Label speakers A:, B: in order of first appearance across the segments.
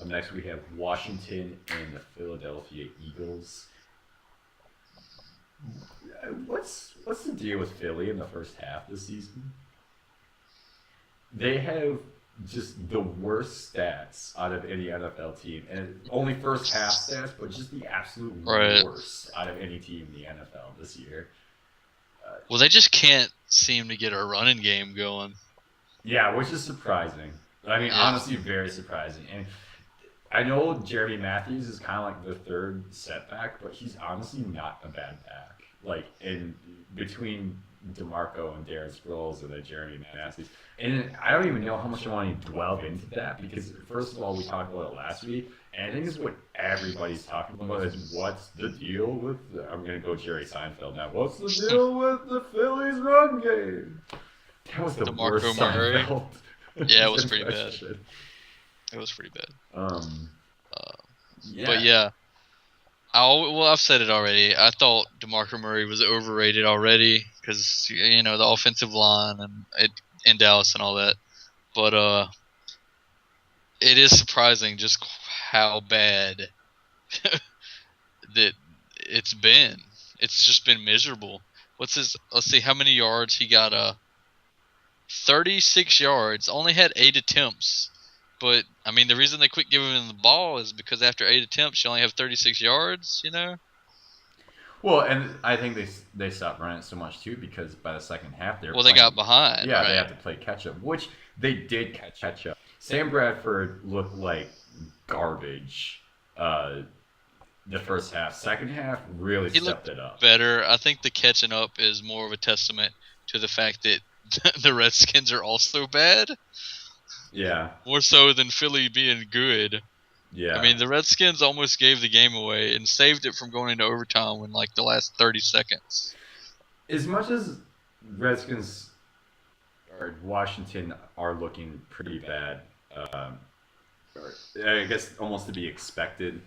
A: Up next, we have Washington and the Philadelphia Eagles. What's the deal with Philly in the first half this season? They have just the worst stats out of any NFL team, and only first half stats, but just the absolute
B: Right.
A: worst out of any team in the NFL this year.
B: Well, they just can't seem to get a running game going.
A: Yeah, which is surprising. I mean,
B: Yeah.
A: honestly, very surprising. And I know Jeremy Matthews is kind of like the third setback, but he's honestly not a bad back. Like in between DeMarco and Darren Sproles and then Jeremy Matthews, and I don't even know how much I want to delve into that because first of all, we talked about it last week, and I think this is what everybody's talking about is what's the deal with? I'm gonna go Jerry Seinfeld now. What's the deal with the Phillies run game? That was the
B: DeMarco
A: worst
B: Murray.
A: Seinfeld.
B: Yeah, it was pretty bad. It was pretty bad.
A: Um,
B: Uh,
A: yeah.
B: But yeah, I've said it already. I thought DeMarco Murray was overrated already because the offensive line and in Dallas and all that. But it is surprising just how bad that it's been. It's just been miserable. Let's see how many yards he got. 36 yards. Only had 8 attempts. But I mean, the reason they quit giving him the ball is because after 8 attempts, you only have 36 yards.
A: Well, and I think they stopped running it so much too because by the second half they're
B: Well, they
A: playing.
B: got behind.
A: Yeah, they
B: Right.
A: have to play catch up, which they did catch up. Sam Bradford looked like garbage. The first half, second half really
B: He
A: stepped
B: looked
A: it up.
B: better. I think the catching up is more of a testament to the fact that the Redskins are also bad.
A: Yeah.
B: More so than Philly being good.
A: Yeah.
B: I mean, the Redskins almost gave the game away and saved it from going into overtime in like the last 30 seconds.
A: As much as Redskins or Washington are looking pretty bad, or I guess almost to be expected.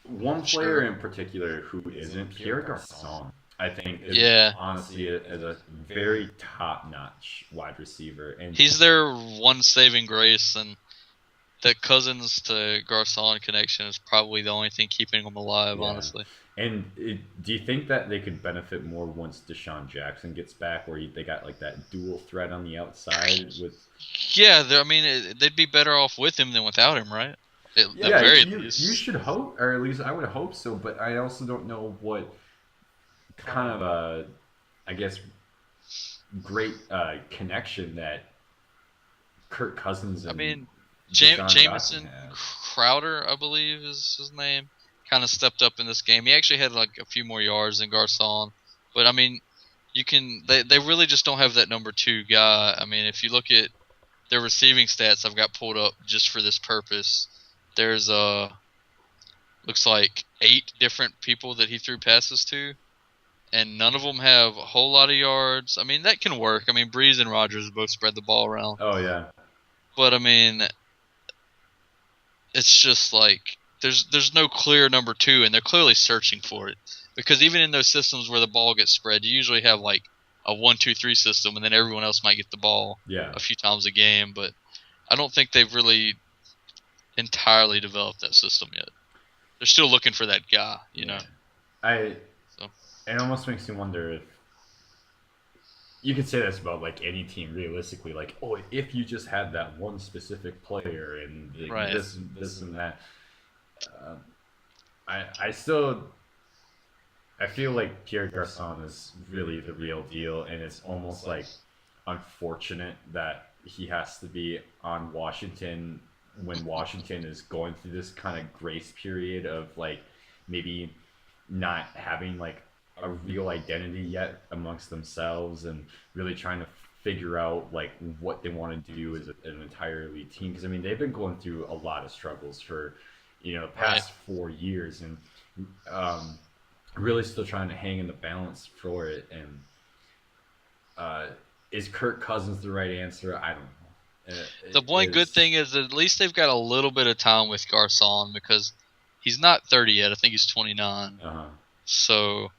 A: One player in particular who isn't, Pierre Garcon, I think is honestly as a very top-notch wide receiver, and
B: he's their one saving grace, and the Cousins to Garcon connection is probably the only thing keeping him alive, honestly.
A: And do you think that they could benefit more once Deshaun Jackson gets back, where they got like that dual threat on the outside with?
B: Yeah, I mean, they'd be better off with him than without him, right? At the very least.
A: You should hope, or at least I would hope so. But I also don't know what kind of I guess, great connection that Kirk Cousins and
B: Jamison Crowder, I believe is his name, kind of stepped up in this game. He actually had like a few more yards than Garcon, but I mean, they really just don't have that number 2 guy. I mean, if you look at their receiving stats, I've got pulled up just for this purpose. There's looks like 8 different people that he threw passes to, and none of them have a whole lot of yards. I mean, that can work. I mean, Breeze and Rodgers both spread the ball around.
A: Oh yeah.
B: But I mean, it's just like there's no clear number 2, and they're clearly searching for it. Because even in those systems where the ball gets spread, you usually have like a 1-2-3 system, and then everyone else might get the ball a few times a game. But I don't think they've really entirely developed that system yet. They're still looking for that guy, you know.
A: It almost makes me wonder if you could say this about like any team realistically. Like, oh, if you just had that one specific player and this and that. I feel like Pierre Garcon is really the real deal, and it's almost like unfortunate that he has to be on Washington when Washington is going through this kind of grace period of like maybe not having like a real identity yet amongst themselves and really trying to figure out like what they want to do as an entirely team, because I mean they've been going through a lot of struggles for the past 4 years, and really still trying to hang in the balance for it. And is Kirk Cousins the right answer? I don't know.
B: The one good thing is that at least they've got a little bit of time with Garcon, because he's not 30 yet. I think he's 29. So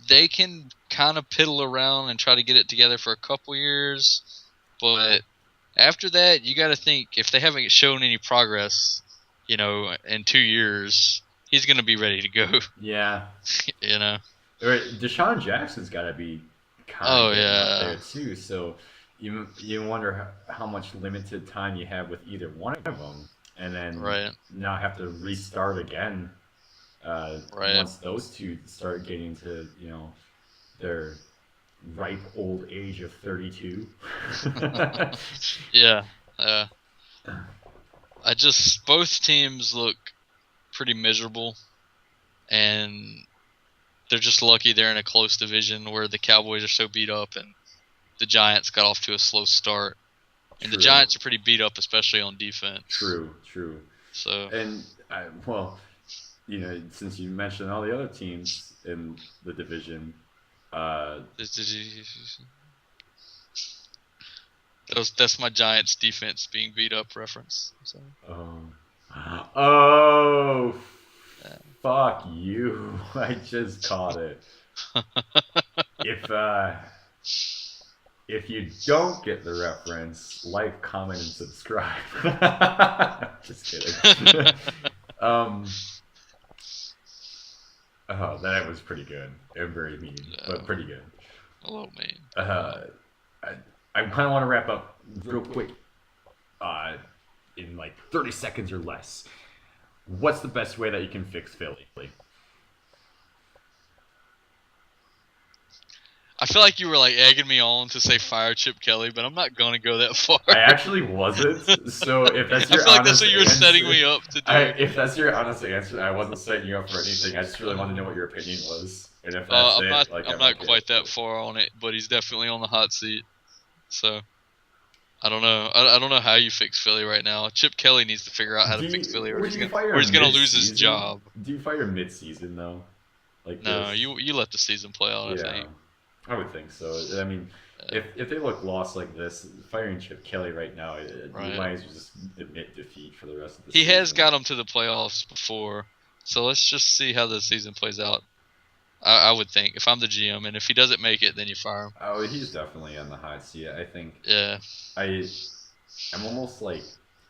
B: they can kind of piddle around and try to get it together for a couple years. But after that, you got to think, if they haven't shown any progress, in 2 years, he's going to be ready to go.
A: Yeah.
B: you know.
A: Or Deshaun Jackson's got to be kind of
B: Oh
A: getting up
B: yeah.
A: there too. So you wonder how much limited time you have with either one of them, and then
B: Right.
A: now have to restart again
B: Right.
A: once those two start getting to their ripe old age of 32.
B: Yeah. Uh, both teams look pretty miserable, and they're just lucky they're in a close division where the Cowboys are so beat up and the Giants got off to a slow start. And the
A: True.
B: Giants are pretty beat up, especially on defense.
A: True.
B: So,
A: And well, since you mentioned all the other teams in the division, uh,
B: that's my Giants defense being beat up reference. So,
A: um, oh,
B: yeah.
A: fuck you! I just caught it. If if you don't get the reference, like, comment, and subscribe. Just kidding. um, oh, that was pretty good. And very mean, but pretty good.
B: A little mean.
A: I, I kind of want to wrap up real quick. In like 30 seconds or less. What's the best way that you can fix Philly?
B: I feel like you were like egging me on to say fire Chip Kelly, but I'm not gonna go that far.
A: I actually wasn't. So if that's your
B: I feel like
A: honest
B: that's what you were
A: answer,
B: setting me up to do.
A: if that's your honest answer, I wasn't setting you up for anything. I just really wanted to know what your opinion was, and if that's
B: I'm
A: it,
B: not.
A: like
B: I'm
A: I'm
B: not
A: okay.
B: quite that far on it, but he's definitely on the hot seat. So I don't know. I don't know how you fix Philly right now. Chip Kelly needs to figure out how to fix Philly, or he's gonna lose his job.
A: Do you fire mid-season though? Like
B: No,
A: this?
B: you let the season play out. I
A: Yeah,
B: think.
A: I would think so. I mean, if they look lost like this, firing Chip Kelly right now, you might as well just admit defeat for the rest of the
B: He
A: season.
B: has got them to the playoffs before, so let's just see how the season plays out. I would think if I'm the GM, and if he doesn't make it, then you fire him.
A: Oh, he's definitely on the hot seat. I think.
B: Yeah.
A: I'm almost like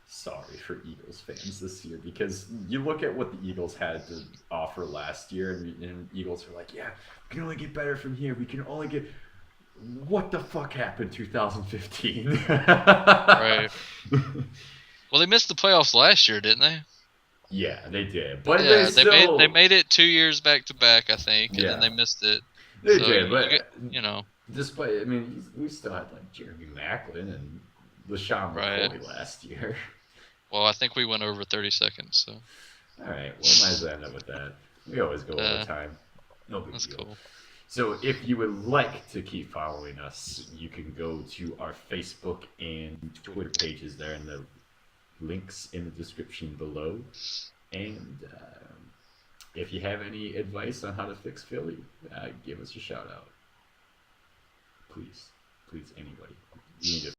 A: sorry for Eagles fans this year because you look at what the Eagles had to offer last year, and Eagles are like, yeah, we can only get better from here. We can only get. What the fuck happened 2015?
B: Right. Well, they missed the playoffs last year, didn't they?
A: Yeah, they did, but
B: yeah, they made it 2 years back to back, I think, and then they missed it.
A: They did, but
B: despite,
A: I mean, we still had like Jeremy Maclin and LaShawn McCoy last year.
B: Well, I think we went over 30 seconds. So.
A: All right, well, might as well end up with that. We always go over time. No big deal. Cool. So if you would like to keep following us, you can go to our Facebook and Twitter pages there, and the links in the description below. And if you have any advice on how to fix Philly, give us a shout out. Please, anybody. You need to